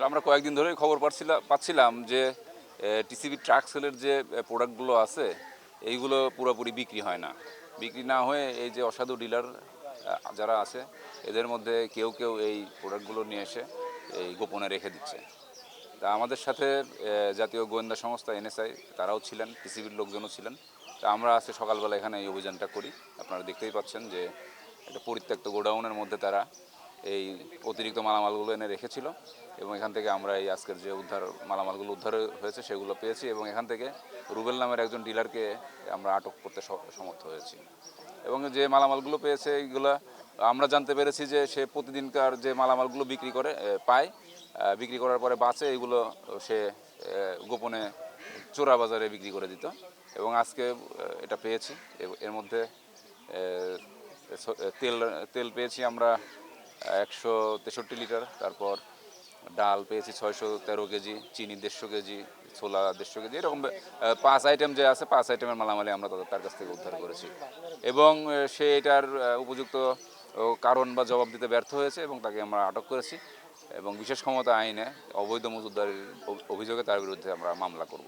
আমরা কয়েকদিন ধরেই খবর পাচ্ছিলাম যে টিসিবি ট্রাক সেলের যে প্রোডাক্টগুলো আছে এইগুলো পুরোপুরি বিক্রি হয় না। বিক্রি না হয়ে এই যে অসাধু ডিলার যারা আছে এদের মধ্যে কেউ কেউ এই প্রোডাক্টগুলো নিয়ে এসে এই গোপনে রেখে দিচ্ছে। তা আমাদের সাথে জাতীয় গোয়েন্দা সংস্থা এনএসআই তারাও ছিলেন, টিসিবির লোকজনও ছিলেন। তা আমরা আজকে সকালবেলা এখানে এই অভিযানটা করি। আপনারা দেখতেই পাচ্ছেন যে একটা পরিত্যক্ত গোডাউনের মধ্যে তারা এই অতিরিক্ত মালামালগুলো এনে রেখেছিল এবং এখান থেকে আমরা এই আজকের যে মালামালগুলো উদ্ধার হয়েছে সেগুলো পেয়েছি এবং এখান থেকে রুবেল নামের একজন ডিলারকে আমরা আটক করতে সমর্থ হয়েছি। এবং যে মালামালগুলো পেয়েছে এইগুলো আমরা জানতে পেরেছি যে সে প্রতিদিনকার যে মালামালগুলো পায়, বিক্রি করার পরে বাঁচে এইগুলো সে গোপনে চোরা বাজারে বিক্রি করে দিত এবং আজকে এটা পেয়েছি। এর মধ্যে তেল তেল পেয়েছি আমরা 163 লিটার, তারপর ডাল পেয়েছি 613 কেজি, চিনি 150 কেজি, ছোলা 150 কেজি, এরকম 5 আইটেম যে আছে 5 আইটেমের মালামালি আমরা তার কাছ থেকে উদ্ধার করেছি এবং সে এটার উপযুক্ত কারণ বা জবাব দিতে ব্যর্থ হয়েছে এবং তাকে আমরা আটক করেছি এবং বিশেষ ক্ষমতা আইনে অবৈধ মজুতদারির অভিযোগে তার বিরুদ্ধে আমরা মামলা করব।